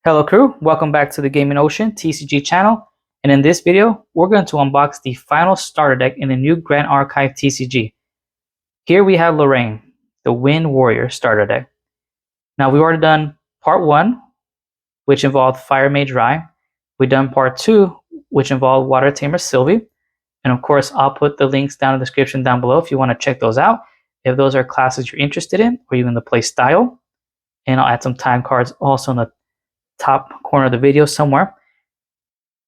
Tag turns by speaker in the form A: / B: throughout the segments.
A: Hello crew, welcome back to the Gaming Ocean TCG channel, and in this video we're going to unbox the final starter deck in the new Grandarchive TCG. Here we have Lorraine, the Windwarrior starter deck. Now we've already done part 1, which involved Fire Mage Rai. We've done part 2, which involved Water Tamer Sylvie, and of course I'll put the links down in the description down below if you want to check those out, if those are classes you're interested in, or even the play style. And I'll add some time cards also in the top corner of the video somewhere.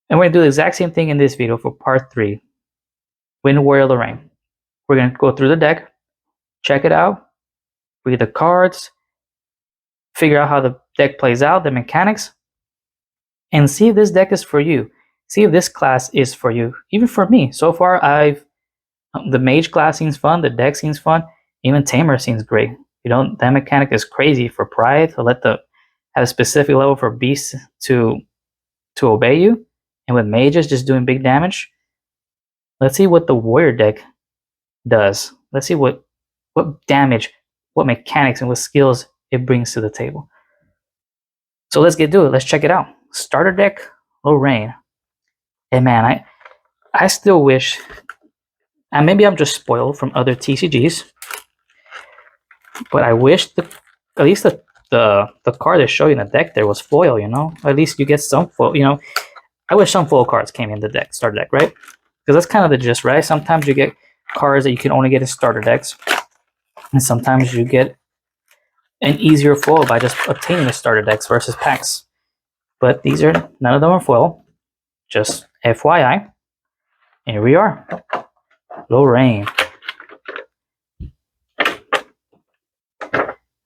A: And we're going to do the exact same thing in this video for part 3, Windwarrior Lorraine. We're going to go through the deck, check it out, read the cards, figure out how the deck plays out, the mechanics, and see if this deck is for you. See if this class is for you. Even for me, so far the mage class seems fun, the deck seems fun, even Tamer seems great. You know, that mechanic is crazy for Pride to have a specific level for beasts to obey you, and with mages just doing big damage. Let's see what the warrior deck does. Let's see what damage, what mechanics, and what skills it brings to the table. So let's get to it. Let's check it out. Starter deck Lorraine. And man, I still wish, and maybe I'm just spoiled from other TCGs, but I wish at least the card they show you in the deck there was foil, you know? At least you get some foil, you know? I wish some foil cards came in the deck, starter deck, right? Because that's kind of the gist, right? Sometimes you get cards that you can only get in starter decks, and sometimes you get an easier foil by just obtaining the starter decks versus packs. But none of them are foil, just FYI. Here we are, Lorraine.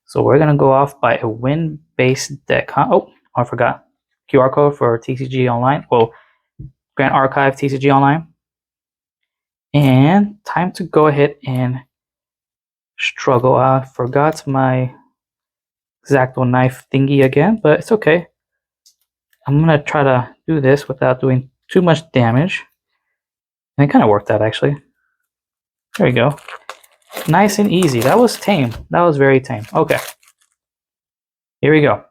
A: So we're going to go off by a wind-based deck, huh? Oh, I forgot. QR code for TCG Online. Well, Grandarchive TCG Online. And time to go ahead and struggle. I forgot my X-Acto knife thingy again, but it's okay. I'm going to try to do this without doing too much damage. And it kind of worked out, actually. There we go. Nice and easy. That was tame. That was very tame. Okay. Here we go.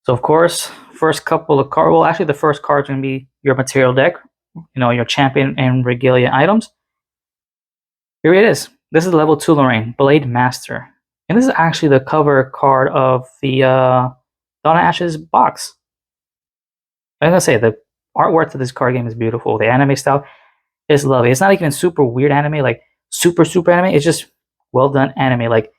A: So of course, first couple of cards. Well, actually, the first card is going to be your material deck. You know, your champion and regalia items. Here it is. This is level 2 Lorraine, Blade Master. And this is actually the cover card of the Dawnofashes box. I'm going to say, the artwork to this card game is beautiful. The anime style is lovely. It's not even super weird anime, like super anime. It's just well done anime. Like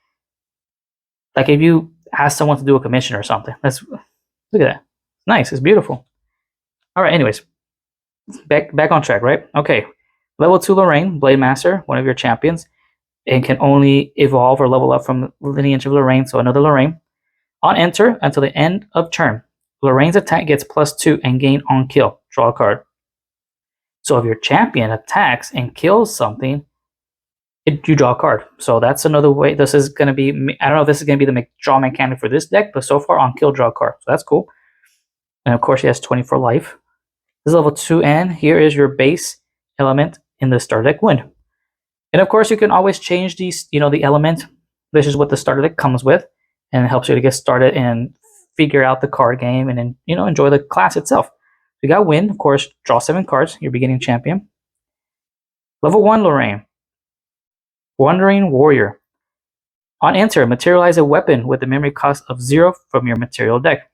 A: if you ask someone to do a commission or something. Look at that. Nice. It's beautiful. All right. Anyways, back on track, right? Okay. Level 2 Lorraine, Blade Master, one of your champions, and can only evolve or level up from lineage of Lorraine, so another Lorraine. On enter until the end of turn, Lorraine's attack gets +2 and gain on kill. Draw a card. So if your champion attacks and kills something, you draw a card. So that's another way. This is going to be, I don't know if this is going to be the draw mechanic for this deck, but so far on kill, draw a card. So that's cool. And of course, she has 24 life. This is level 2, and here is your base element in the starter deck wind. And of course, you can always change these, you know, the element. This is what the starter deck comes with, and it helps you to get started and figure out the card game and then, you know, enjoy the class itself. You got wind, of course, draw 7 cards, your beginning champion. Level 1 Lorraine, Wandering Warrior. On enter, materialize a weapon with a memory cost of 0 from your material deck.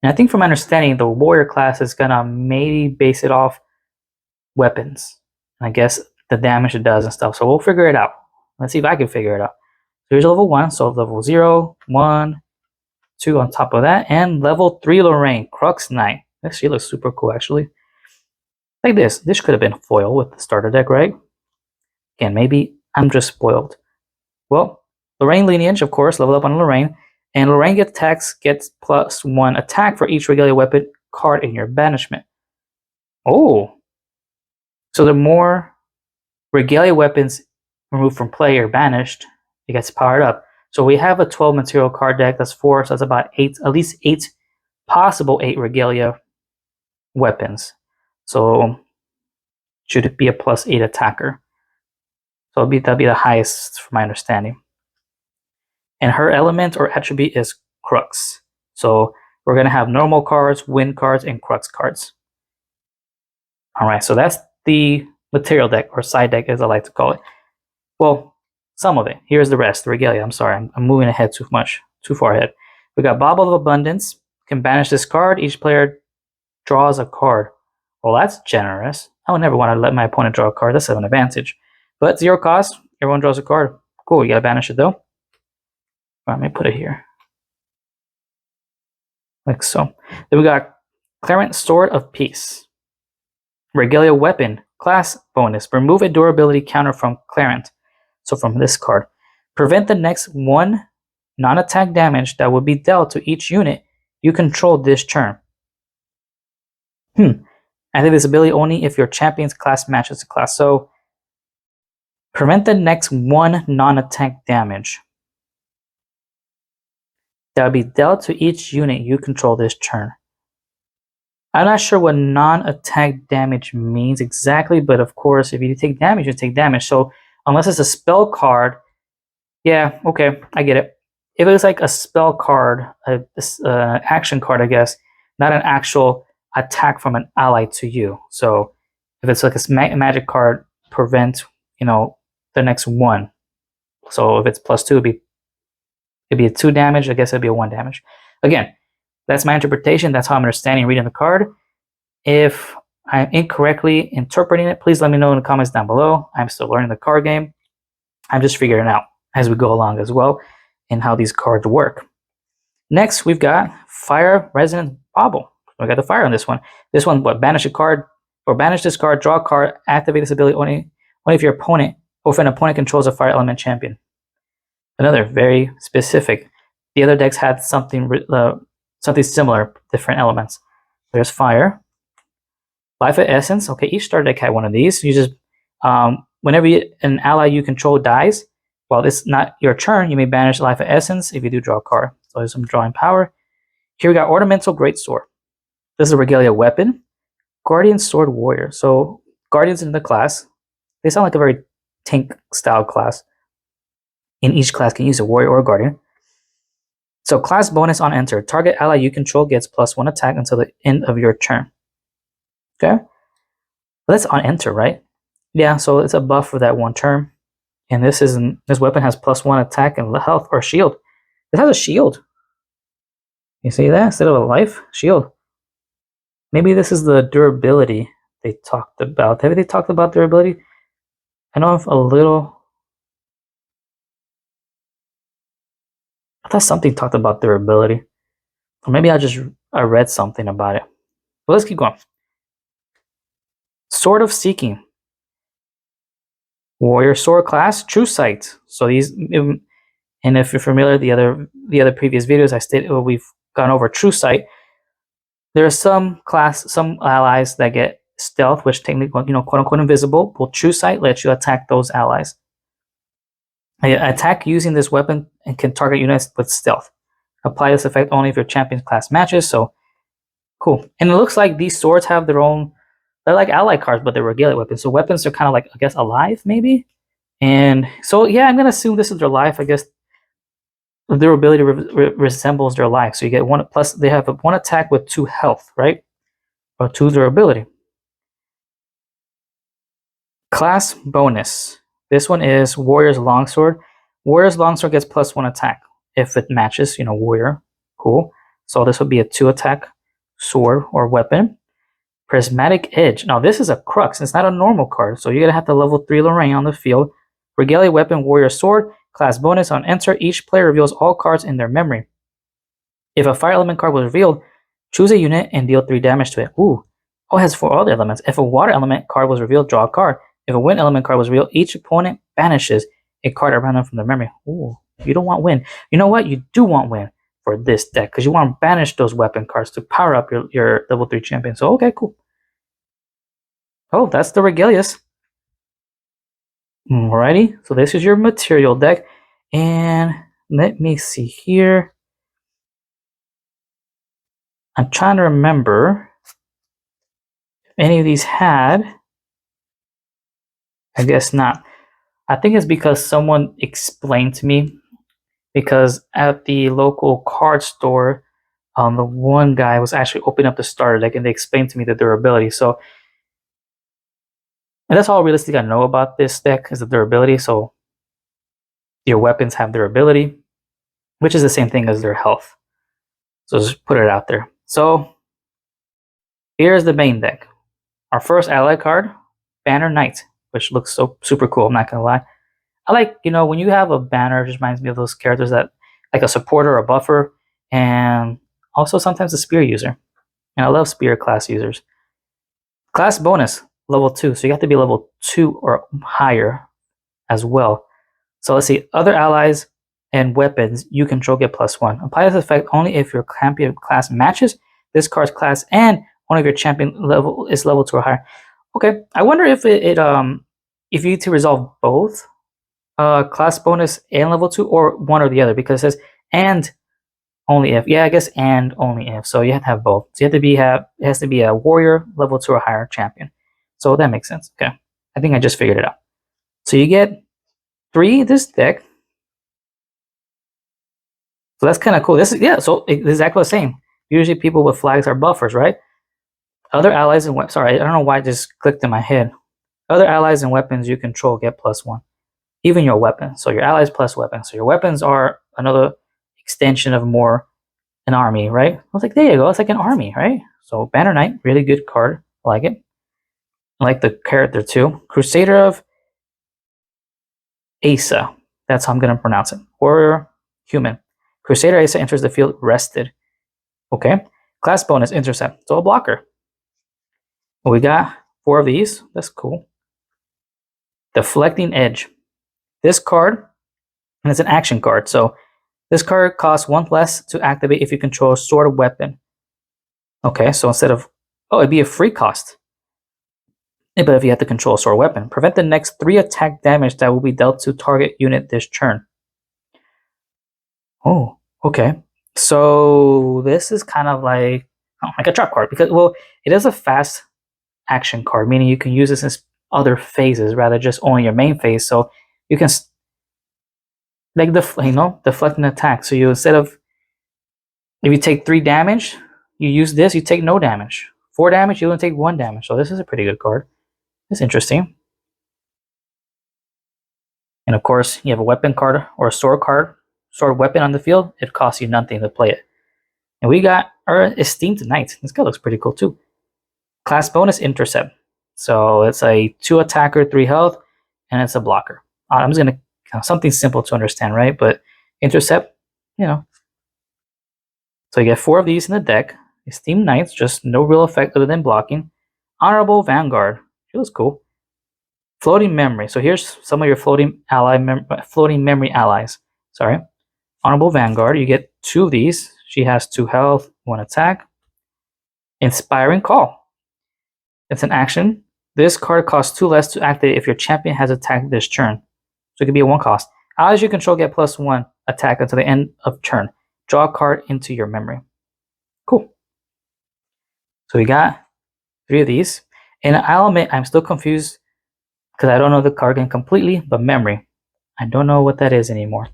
A: And I think from my understanding, the warrior class is gonna maybe base it off weapons. And I guess the damage it does and stuff. So we'll figure it out. Let's see if I can figure it out. So here's level 1, so level 0, 1, 2 on top of that, and level 3 Lorraine, Crux Knight. She looks super cool, actually. Like this. This could have been foil with the starter deck, right? Again, maybe I'm just spoiled. Well, Lorraine lineage, of course, level up on Lorraine. And Lorraine gets +1 attack for each regalia weapon card in your banishment. Oh. So the more regalia weapons removed from play or banished, it gets powered up. So we have a 12 material card deck. That's 4, so that's about 8, at least 8, possible 8 regalia weapons. So should it be a +8 attacker? So that'll be the highest from my understanding. And her element or attribute is Crux. So we're going to have normal cards, wind cards, and crux cards. All right, so that's the material deck, or side deck as I like to call it. Well, some of it. Here's the rest, the regalia. I'm sorry, I'm moving ahead too far ahead. We got Bauble of Abundance. Can banish this card. Each player draws a card. Well, that's generous. I would never want to let my opponent draw a card. That's an advantage. But 0 cost, everyone draws a card. Cool, you gotta banish it though. All right, let me put it here. Like so. Then we got Clarent Sword of Peace. Regalia Weapon, class bonus. Remove a durability counter from Clarent. So from this card. Prevent the next 1 non-attack damage that will be dealt to each unit you control this turn. Activate this ability only if your champion's class matches the class. So, prevent the next 1 non-attack damage that will be dealt to each unit you control this turn. I'm not sure what non-attack damage means exactly, but of course, if you take damage, you take damage. So, unless it's a spell card, yeah, okay, I get it. If it was like a spell card, action card, I guess, not an actual attack from an ally to you. So if it's like a magic card, prevent, the next 1. So if it's +2, it'd be a 2 damage. I guess it'd be a 1 damage. Again, that's my interpretation. That's how I'm understanding reading the card. If I'm incorrectly interpreting it, please let me know in the comments down below. I'm still learning the card game. I'm just figuring it out as we go along as well, and how these cards work. Next, we've got Fire Resonant Bauble. We got the fire on this one. This one, banish a card, or banish this card, draw a card, activate this ability only if your opponent, or if an opponent controls a fire element champion. Another very specific. The other decks had something similar, different elements. There's fire. Life of Essence. Okay, each starter deck had one of these. You just, whenever an ally you control dies, while it's not your turn, you may banish Life of Essence if you do draw a card. So there's some drawing power. Here we got Ornamental Greatsword. This is a Regalia Weapon. Guardian Sword Warrior. So Guardians in the class, they sound like a very tank style class. In each class can use a Warrior or a Guardian. So class bonus on enter. Target ally you control gets +1 attack until the end of your turn. Okay? Well, that's on enter, right? Yeah, so it's a buff for that 1 turn. And this weapon has +1 attack and health or shield. It has a shield. You see that? Instead of a life, shield. Maybe this is the durability they talked about. Have they talked about durability? I know a little. I thought something talked about durability. Or maybe I read something about it. But let's keep going. Sword of Seeking. Warrior sword class, True Sight. So these, and if you're familiar, the other previous videos I stated, we've gone over True Sight. There are some allies that get stealth, which technically, quote unquote invisible. Well, True Sight lets you attack those allies. Attack using this weapon and can target units with stealth. Apply this effect only if your champion's class matches. So cool. And it looks like these swords have their own. They're like ally cards, but they're regalia weapons. So weapons are kind of like, I guess, alive maybe. And so yeah, I'm gonna assume this is their life. I guess the durability resembles their life. So you get 1 plus. They have 1 attack with 2 health, right? Or 2 durability. Class bonus. This one is Warrior's Longsword. Warrior's Longsword gets +1 attack if it matches, Warrior. Cool. So this would be a 2 attack sword or weapon. Prismatic Edge. Now this is a crux. It's not a normal card, so you're gonna have to level 3 Lorraine on the field. Regalia Weapon, Warrior Sword. Class bonus on enter. Each player reveals all cards in their memory. If a fire element card was revealed, choose a unit and deal 3 damage to it. Ooh. Oh, it has 4 other elements. If a water element card was revealed, draw a card. If a wind element card was revealed, each opponent banishes a card at random from their memory. Ooh, you don't want wind. You know what? You do want wind for this deck because you want to banish those weapon cards to power up your level 3 champion. So, okay, cool. Oh, that's the Regalias. Alrighty, so this is your material deck. And let me see here. I'm trying to remember if any of these had. I guess not. I think it's because someone explained to me, because at the local card store, The one guy was actually opening up the starter deck and they explained to me the durability. So, and that's all realistically I know about this deck is the durability. So your weapons have durability, which is the same thing as their health. So just put it out there. So here's the main deck. Our first ally card, Banner Knight, which looks so super cool. I'm not gonna lie. I like, when you have a banner, it just reminds me of those characters that like a supporter or a buffer, and also sometimes a spear user. And I love spear class users. Class bonus, level 2. So you have to be level 2 or higher as well. So let's see, other allies and weapons you control get +1. Apply this effect only if your champion class matches this card's class and one of your champion level is level 2 or higher. Okay, I wonder if if you need to resolve both class bonus and level 2 or one or the other, because it says and only if. Yeah, I guess and only if. So you have to have both. So you have to it has to be a warrior level 2 or higher champion. So that makes sense. Okay. I think I just figured it out. So you get 3 this deck. So that's kind of cool. This is so it's exactly the same. Usually people with flags are buffers, right? Other allies and sorry, I don't know why it just clicked in my head. Other allies and weapons you control get +1. Even your weapons. So your allies plus weapons. So your weapons are another extension of more an army, right? I was like, there you go. It's like an army, right? So Banner Knight, really good card. I like it. I like the character too. Crusader of Asa. That's how I'm going to pronounce it. Warrior, human. Crusader Asa enters the field rested. Okay. Class bonus, intercept. So a blocker. We got 4 of these. That's cool. Deflecting Edge. This card, and it's an action card. So this card costs 1 less to activate if you control a sword weapon. Okay, so instead of, it'd be a free cost. But if you have to control a sword weapon, prevent the next 3 attack damage that will be dealt to target unit this turn. Oh, okay. So this is kind of like a trap card because, well, it is a fast action card, meaning you can use this in other phases rather just only your main phase. So you can like deflect an attack. So you instead of if you take 3 damage, you use this, you take no damage. 4 damage, you only take 1 damage. So this is a pretty good card. It's interesting. And of course, you have a weapon card or a sword weapon on the field. It costs you nothing to play it. And we got our Esteemed Knight. This guy looks pretty cool too. Class bonus, intercept. So it's a 2 attacker, 3 health, and it's a blocker. I'm just gonna something simple to understand, right? But intercept, So you get 4 of these in the deck. Esteemed Knights, just no real effect other than blocking. Honorable Vanguard. She looks cool. Floating Memory. So here's some of your floating memory allies. Sorry. Honorable Vanguard. You get 2 of these. She has 2 health, 1 attack. Inspiring Call. It's an action. This card costs 2 less to activate if your champion has attacked this turn. So it could be a 1 cost. Allies you control get +1 attack until the end of turn. Draw a card into your memory. Cool. So we got 3 of these. And I'll admit, I'm still confused because I don't know the card game completely, but memory. I don't know what that is anymore.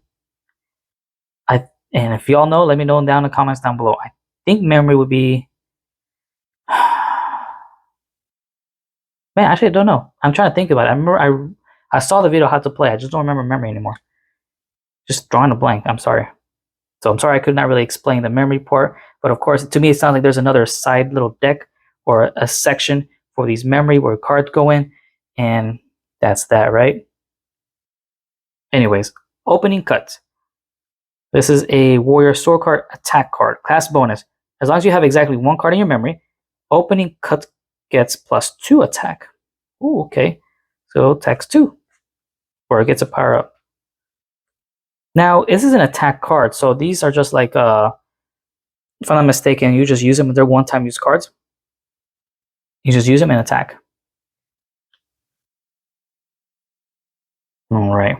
A: And if y'all know, let me know down in the comments down below. I think memory would be... Man, actually, I don't know. I'm trying to think about it. I remember I saw the video how to play. I just don't remember memory anymore. Just drawing a blank. I'm sorry. So I'm sorry I could not really explain the memory part. But of course, to me, it sounds like there's another side little deck or a section for these memory where cards go in. And that's that, right? Anyways, opening cuts. This is a warrior sword card attack card. Class bonus. As long as you have exactly 1 card in your memory, opening cut gets +2 attack. Ooh, okay. So attacks 2. Or it gets a power up. Now, this is an attack card, so these are just like, if I'm not mistaken, you just use them. They're one-time use cards. You just use them and attack. All right.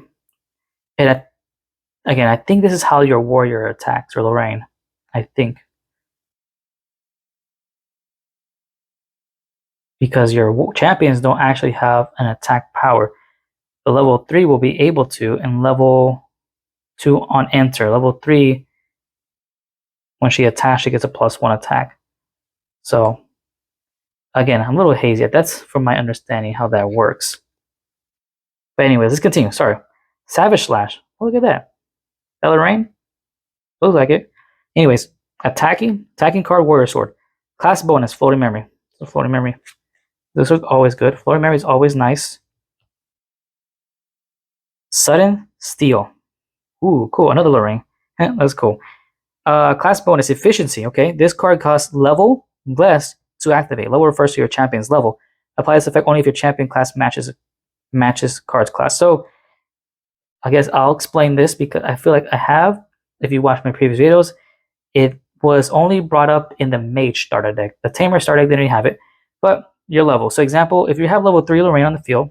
A: And again, I think this is how your warrior attacks, or Lorraine. I think. Because your champions don't actually have an attack power. The level 3 will be able to, and level 2 on enter. Level 3 When she attacks, she gets a +1 attack. So, again, I'm a little hazy. That's from my understanding how that works. But anyways, let's continue. Sorry. Savage Slash. Oh, look at that. Lorraine? Looks like it. Anyways, attacking card, warrior sword. Class bonus, floating memory. So floating memory. This is always good. Floating memory is always nice. Sudden Steel. Ooh, cool. Another Lorraine. That's cool. Class bonus, efficiency. Okay, this card costs level less to activate. Level refers to your champion's level. Apply this effect only if your champion class matches card's class. So I guess I'll explain this because I feel like I have. If you watch my previous videos, it was only brought up in the mage starter deck. The tamer starter deck didn't have it, but your level. So example, if you have level 3 Lorraine on the field,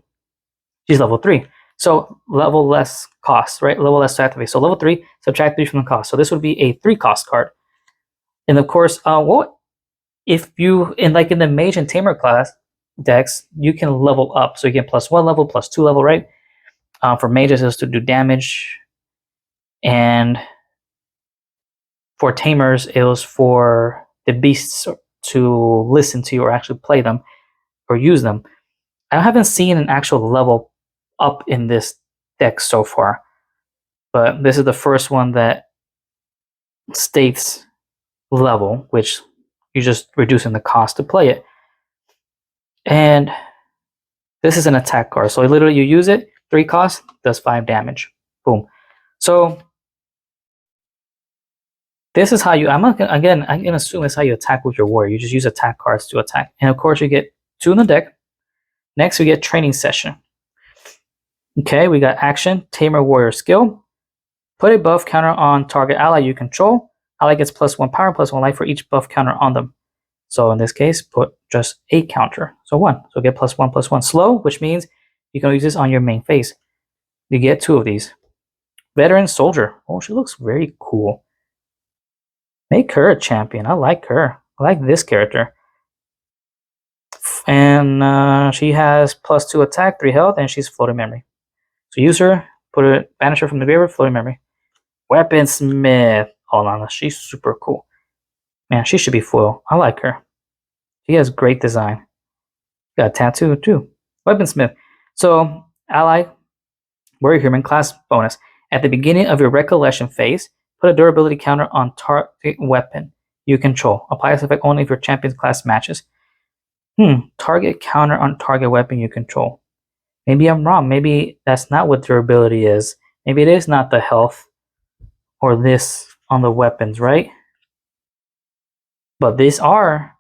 A: she's level 3. So level less cost, right? Level less to activate. So level 3, subtract 3 from the cost. So this would be a 3 cost card. And of course, what if you in the mage and tamer class decks, you can level up. So you get +1 level, +2 level, right? For mages is to do damage, and for tamers it was for the beasts to listen to or actually play them or use them. I haven't seen an actual level up in this deck so far, but this is the first one that states level, which you're just reducing the cost to play it. And this is an attack card, so literally you use it, 3 cost, does 5 damage. Boom. So this is how you, I'm gonna assume it's how you attack with your warrior. You just use attack cards to attack. And of course you get 2 in the deck. Next we get training session. Okay, we got action, tamer warrior skill. Put a buff counter on target ally you control. Ally gets +1 power, +1 life for each buff counter on them. So in this case, put just a counter. So 1. So get +1, +1. Slow, which means you can use this on your main phase. You get 2 of these. Veteran soldier. Oh, she looks very cool. Make her a champion. I like her. I like this character. And she has +2 attack, 3 health, and she's floating memory. So use her, banish her from the graveyard, floating memory. Weaponsmith. Hold on, she's super cool. Man, she should be foil. I like her. She has great design. Got a tattoo too. Weaponsmith. So, ally, warrior human class bonus. At the beginning of your recollection phase, put a durability counter on target weapon you control. Apply this effect only if your champion's class matches. Target counter on target weapon you control. Maybe I'm wrong. Maybe that's not what durability is. Maybe it is not the health or this on the weapons, right? But these are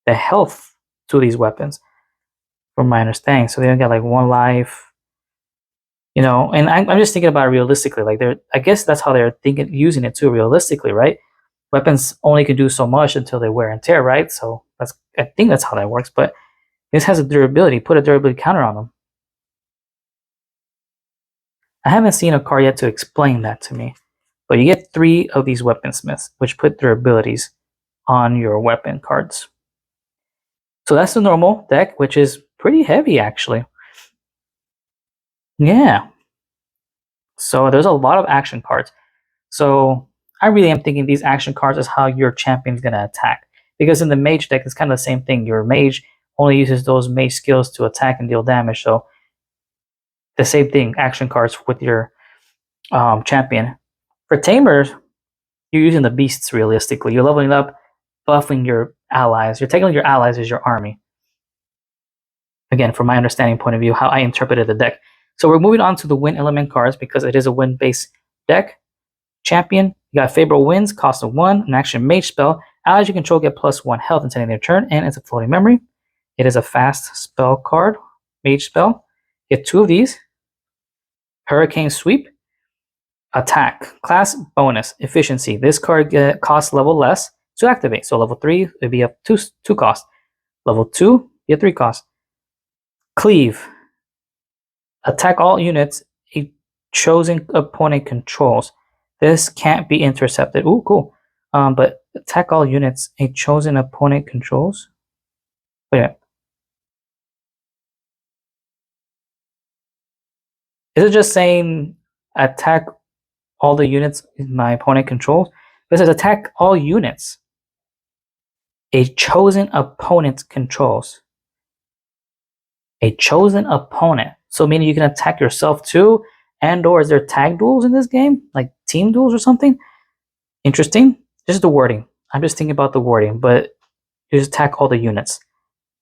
A: the health to these weapons, from my understanding. So they don't get like 1 life, you know. And I'm just thinking about it realistically. Like I guess that's how they're thinking, using it too, realistically, right? Weapons only can do so much until they wear and tear, right? So I think that's how that works. But this has a durability. Put a durability counter on them. I haven't seen a card yet to explain that to me. But you get 3 of these weaponsmiths, which put their abilities on your weapon cards. So that's the normal deck, which is pretty heavy, actually. Yeah. So there's a lot of action cards. So I really am thinking these action cards is how your champion's going to attack. Because in the mage deck, it's kind of the same thing. Your mage only uses those mage skills to attack and deal damage. So the same thing, action cards with your champion. For tamers, you're using the beasts realistically. You're leveling up, buffing your allies. You're taking your allies as your army. Again, from my understanding point of view, how I interpreted the deck. So we're moving on to the wind element cards because it is a wind-based deck. Champion, you got favorable winds, cost of 1, an action mage spell. Allies you control get +1 health until their turn, and it's a floating memory. It is a fast spell card, mage spell. Get 2 of these. Hurricane Sweep. Attack. Class bonus. Efficiency. This card costs level less to activate. So level 3 would be a 2 cost. Level 2, be a 3 cost. Cleave. Attack all units a chosen opponent controls. This can't be intercepted. Ooh, cool. But attack all units a chosen opponent controls. Wait a minute. Is it just saying attack all the units my opponent controls? But it says attack all units a chosen opponent controls. A chosen opponent. So meaning you can attack yourself too, and or is there tag duels in this game? Like team duels or something? Interesting. Just the wording. I'm just thinking about the wording, but you just attack all the units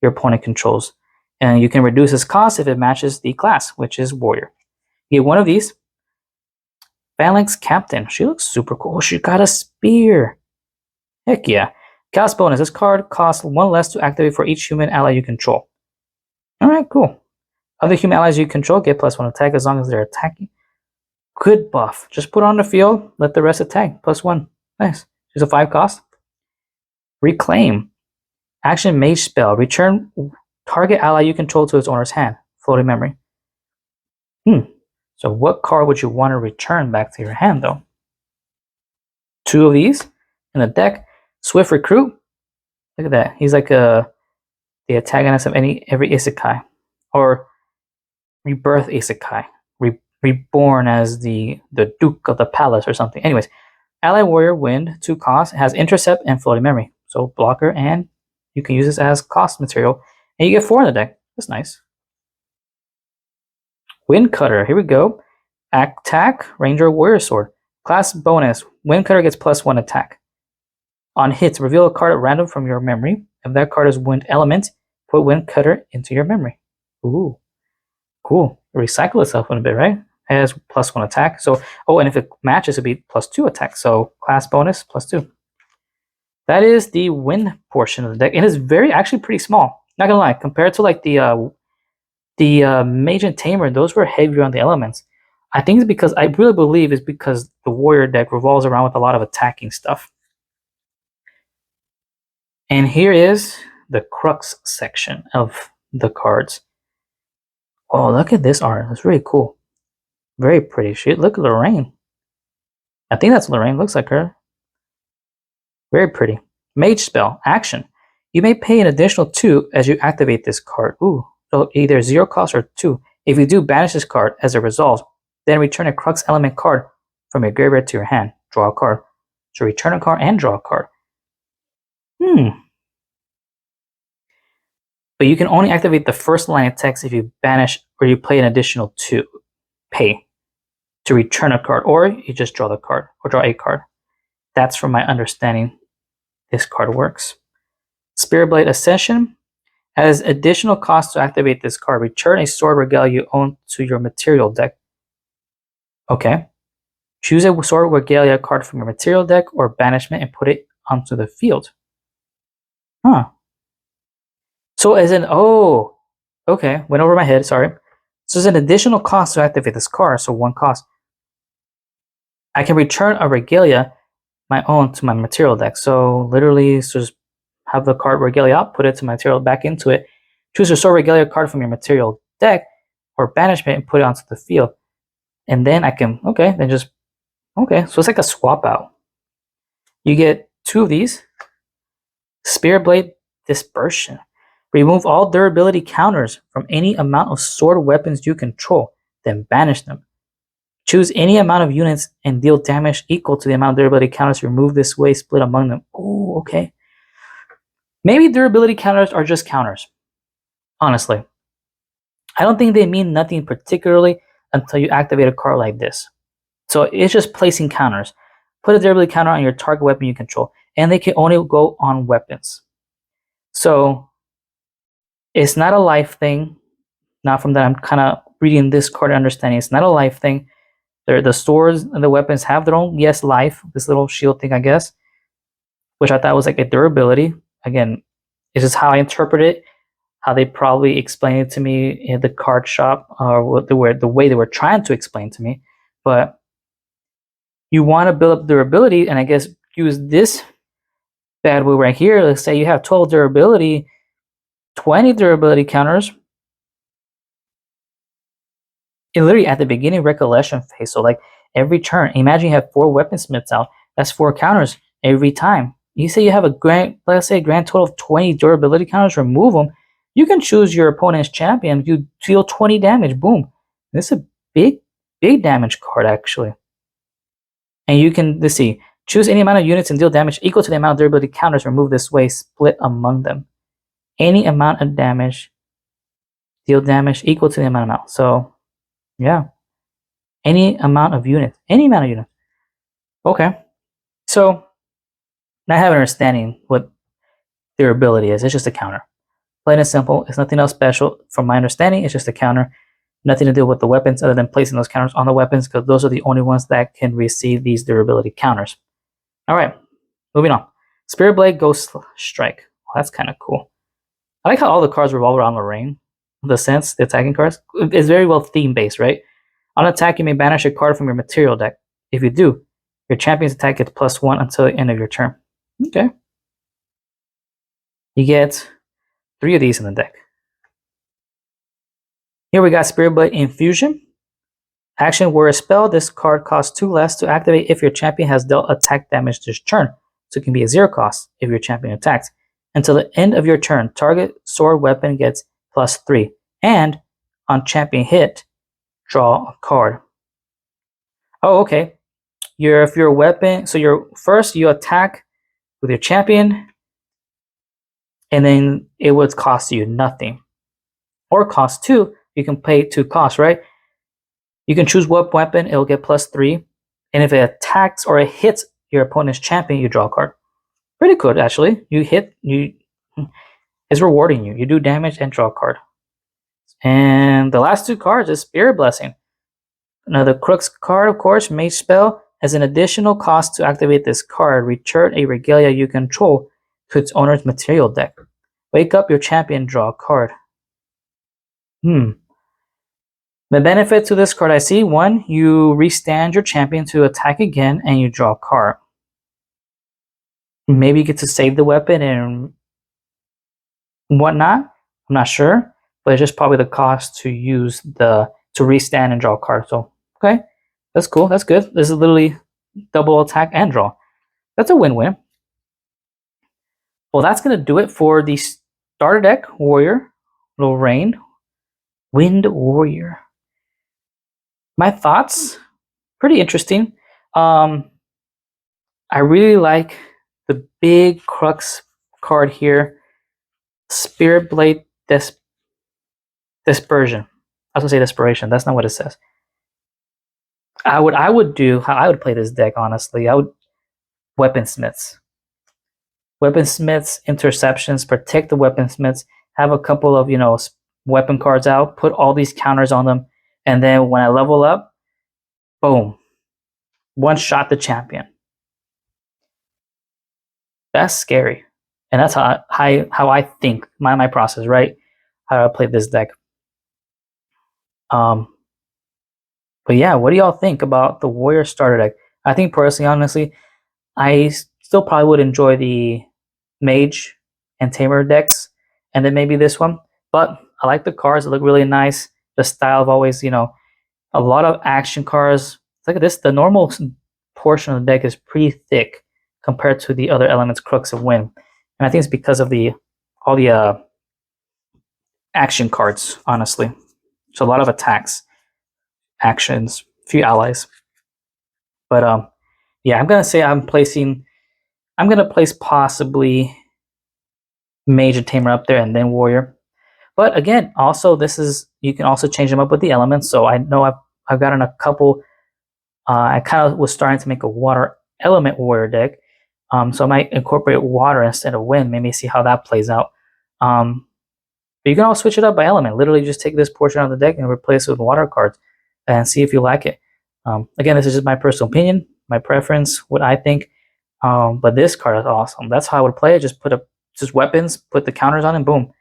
A: your opponent controls. And you can reduce its cost if it matches the class, which is warrior. You get one of these. Phalanx Captain. She looks super cool. She got a spear. Heck yeah. Cast bonus. This card costs 1 less to activate for each human ally you control. Alright, cool. Other human allies you control get +1 attack as long as they're attacking. Good buff. Just put on the field, let the rest attack. +1. Nice. She's a 5 cost. Reclaim. Action mage spell. Return target ally you control to its owner's hand. Floating memory. So what card would you want to return back to your hand though? 2 of these in the deck. Swift Recruit. Look at that. He's like the antagonist of every isekai. Or Rebirth isekai. Reborn as the Duke of the Palace or something. Anyways, Ally Warrior Wind, 2 cost, has Intercept and Floating Memory. So blocker, and you can use this as cost material. And you get 4 in the deck. That's nice. Wind Cutter, here we go. Attack, Ranger Warrior Sword. Class bonus, Wind Cutter gets +1 attack. On hits, reveal a card at random from your memory. If that card is Wind Element, put Wind Cutter into your memory. Ooh, cool. Recycle itself in a bit, right? It has +1 attack. So, and if it matches, it'll be +2 attack. So class bonus +2. That is the wind portion of the deck. It is actually pretty small. Not gonna lie, compared to like the Mage and Tamer, those were heavier on the elements. I think it's because I really believe it's because the warrior deck revolves around with a lot of attacking stuff. And here is the crux section of the cards. Oh, look at this art. It's really cool. Very pretty shit. Look at Lorraine. I think that's Lorraine. Looks like her. Very pretty. Mage spell. Action. You may pay an additional 2 as you activate this card. Ooh. So either 0 cost or 2. If you do, banish this card as a resolve. Then return a Crux element card from your graveyard to your hand. Draw a card. So return a card and draw a card. But you can only activate the first line of text if you banish or you play an additional 2. Pay to return a card, or you just draw the card or draw a card. That's from my understanding this card works. Spiritblade Ascension. As additional cost to activate this card, return a sword regalia you own to your material deck. Okay. Choose a sword regalia card from your material deck or banishment and put it onto the field. Huh. So as in, okay, went over my head, sorry. So there's an additional cost to activate this card, so 1 cost. I can return a regalia my own to my material deck. So literally just have the card regalia out, put it to my material, back into it. Choose a sword regalia card from your material deck or banishment and put it onto the field. And then I can, so it's like a swap out. You get 2 of these. Spiritblade Dispersion. Remove all durability counters from any amount of sword weapons you control, then banish them. Choose any amount of units and deal damage equal to the amount of durability counters removed this way, split among them. Oh, okay. Maybe durability counters are just counters. Honestly. I don't think they mean nothing particularly until you activate a card like this. So it's just placing counters. Put a durability counter on your target weapon you control, and they can only go on weapons. So it's not a life thing. Not from that I'm kind of reading this card and understanding. It's not a life thing. The swords and the weapons have their own, life. This little shield thing, I guess, which I thought was like a durability. Again, it's just how I interpret it, how they probably explained it to me in the card shop, or the way they were trying to explain to me. But you want to build up durability, and I guess use this bad boy right here. Let's say you have 12 durability, 20 durability counters. And literally at the beginning recollection phase, so like every turn, imagine you have 4 weaponsmiths out. That's 4 counters every time. You say you have a grand total of 20 durability counters, remove them. You can choose your opponent's champion. You deal 20 damage, boom. This is a big damage card actually. And you can, let's see, Choose any amount of units and deal damage equal to the amount of durability counters removed this way, split among them. Any amount of damage, deal damage equal to the amount. So, yeah. Any amount of units. Any amount of units. Okay. So, I have an understanding what durability is. It's just a counter. Plain and simple. It's nothing else special. From my understanding, it's just a counter. Nothing to do with the weapons other than placing those counters on the weapons, because those are the only ones that can receive these durability counters. Alright, moving on. Spirit Blade Ghost Strike. Well, that's kind of cool. I like how all the cards revolve around Lorraine. The sense, the attacking cards. It's very well theme-based, right? On attack, you may banish a card from your material deck. If you do, your champion's attack gets +1 until the end of your turn. Okay. You get 3 of these in the deck. Here we got Spirit Blade Infusion. Action where a spell, this card costs 2 less to activate if your champion has dealt attack damage this turn. So it can be a 0 cost if your champion attacks. Until the end of your turn, target sword weapon gets +3. And on champion hit, draw a card. Oh, okay. If your weapon, so you attack with your champion, and then it would cost you nothing. Or cost 2, you can pay 2 costs, right? You can choose what weapon, it'll get +3. And if it attacks or it hits your opponent's champion, you draw a card. Pretty good, actually. It's rewarding you. You do damage and draw a card. And the last 2 cards is Spirit Blessing. Another Crux card, of course, Mage Spell. As an additional cost to activate this card, return a regalia you control to its owner's material deck. Wake up your champion, draw a card. The benefit to this card I see, 1, you restand your champion to attack again and you draw a card. Maybe you get to save the weapon and whatnot. I'm not sure, but it's just probably the cost to use to restand and draw a card. So, okay, that's cool. That's good. This is literally double attack and draw. That's a win-win. Well, that's going to do it for the starter deck. Warrior, Lorraine, Windwarrior. My thoughts, pretty interesting. I really like the big Crux card here, Spirit Blade Dispersion. I was gonna say Desperation. That's not what it says. I would play this deck, honestly. I would Weaponsmiths, Interceptions, protect the Weaponsmiths. Have a couple of weapon cards out. Put all these counters on them. And then when I level up, boom, one shot the champion. That's scary, and that's how I think my process, right? How I play this deck. But yeah, what do y'all think about the Warrior starter deck? I think personally, honestly, I still probably would enjoy the Mage and Tamer decks, and then maybe this one. But I like the cards; they look really nice. The style of always, a lot of action cards. Look at this. The normal portion of the deck is pretty thick compared to the other elements, Crux and Wind. And I think it's because of all the action cards, honestly. So a lot of attacks, actions, few allies. But yeah, I'm gonna say I'm gonna place possibly Mage and Tamer up there and then Warrior. But again, also you can also change them up with the elements. So I know I've gotten a couple. I kind of was starting to make a water element warrior deck. So I might incorporate water instead of wind. Maybe see how that plays out. But you can also switch it up by element. Literally just take this portion of the deck and replace it with water cards and see if you like it. Again, this is just my personal opinion, my preference, what I think. But this card is awesome. That's how I would play it. Just just weapons, put the counters on, and boom.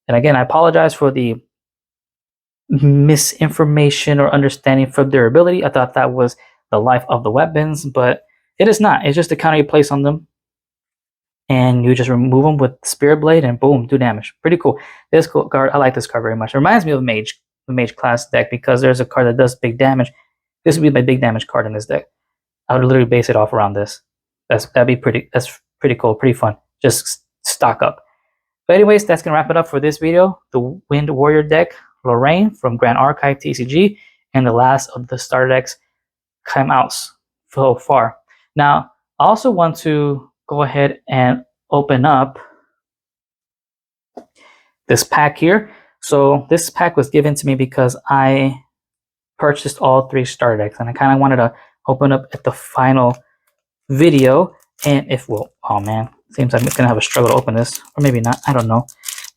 A: And again, I apologize for the misinformation or understanding from durability. I thought that was the life of the weapons, but it is not. It's just a counter you place on them, and you just remove them with Spirit Blade, and boom, do damage. Pretty cool. This card, I like this card very much. It reminds me of the Mage class deck because there's a card that does big damage. This would be my big damage card in this deck. I would literally base it off around this. That's pretty cool, pretty fun. Just stock up. But anyways, that's gonna wrap it up for this video. The Wind Warrior deck, Lorraine from Grandarchive TCG, and the last of the starter decks come out so far. Now, I also want to go ahead and open up this pack here. So this pack was given to me because I purchased all 3 starter decks, and I kind of wanted to open up at the final video. And if, well, oh man, seems I'm gonna have a struggle to open this, or maybe not, I don't know.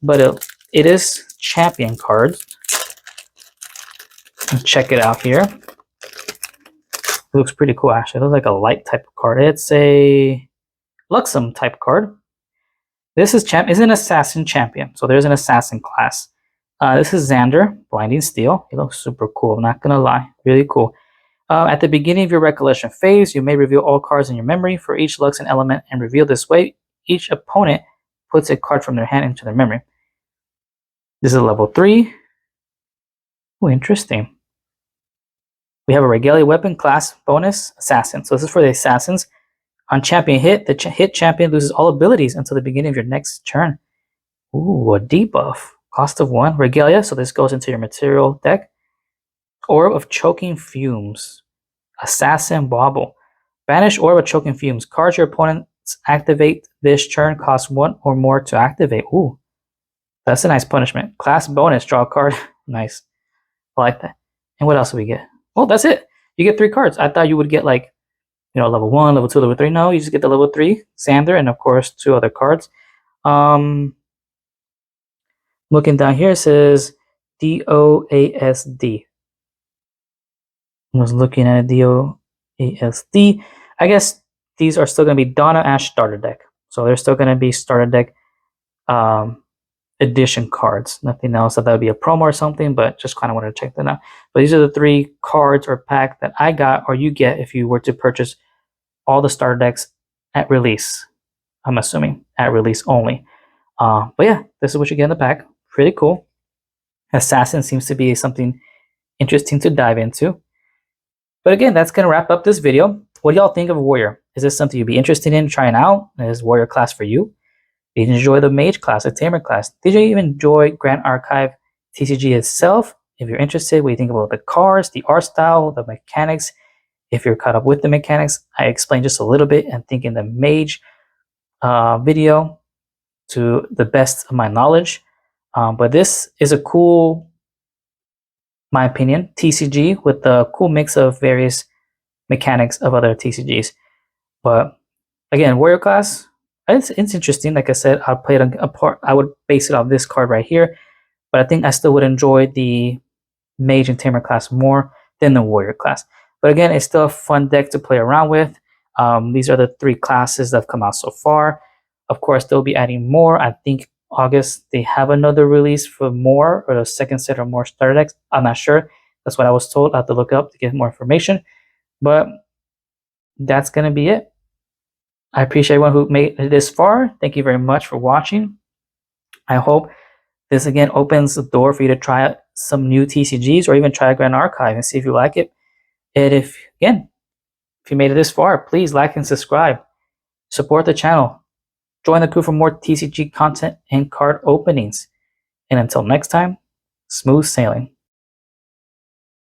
A: But it is champion cards. Let's check it out here. It looks pretty cool, actually. It looks like a light type of card. It's a Luxem type card. This is an assassin champion, so there's an assassin class. This is Xander, Blinding Steel. He looks super cool, I'm not gonna lie, really cool. At the beginning of your recollection phase, you may reveal all cards in your memory for each Luxem element and reveal this way. Each opponent puts a card from their hand into their memory. This is a level 3. Oh, interesting. We have a regalia weapon class bonus, assassin. So this is for the assassins. On champion hit, the hit champion loses all abilities until the beginning of your next turn. Ooh, a debuff. Cost of 1. Regalia, so this goes into your material deck. Orb of Choking Fumes. Assassin Bauble. Banish Orb of Choking Fumes. Cards your opponents activate this turn cost 1 or more to activate. Ooh, that's a nice punishment. Class bonus, draw a card. Nice. I like that. And what else do we get? Oh, that's it. You get 3 cards. I thought you would get like, you know, level 1, level 2, level 3. No, you just get the level 3, Xander, and of course 2 other cards. Looking down here, it says DOASD. I was looking at DOASD. I guess these are still going to be Dawn of Ash starter deck. So they're still going to be starter deck edition cards. Nothing else that would be a promo or something, but just kind of wanted to check that out. But these are the 3 cards or pack that I got, or you get if you were to purchase all the starter decks at release. I'm assuming at release only. But yeah, this is what you get in the pack. Pretty cool. Assassin seems to be something interesting to dive into. But again, that's going to wrap up this video. What do y'all think of Warrior? Is this something you'd be interested in trying out? Is Warrior class for you? Did you enjoy the Mage class, the Tamer class? Did you even enjoy grandarchive TCG itself? If you're interested, what do you think about the cards, the art style, the mechanics? If you're caught up with the mechanics, I explained just a little bit and think in the Mage video to the best of my knowledge. But this is a cool, my opinion, TCG with a cool mix of various mechanics of other TCGs. But again, Warrior class, it's interesting. Like I said, I'll play it apart. I would base it off this card right here, but I think I still would enjoy the Mage and Tamer class more than the Warrior class. But again, it's still a fun deck to play around with. These are the 3 classes that have come out so far. Of course, they'll be adding more. I think August they have another release for more, or a second set or more starter decks. I'm not sure. That's what I was told. I have to look up to get more information. But that's going to be it. I appreciate everyone who made it this far. Thank you very much for watching. I hope this again opens the door for you to try out some new TCGs or even try a grandarchive and see if you like it. And if you made it this far, please like and subscribe. Support the channel. Join the crew for more TCG content and card openings. And until next time, smooth sailing.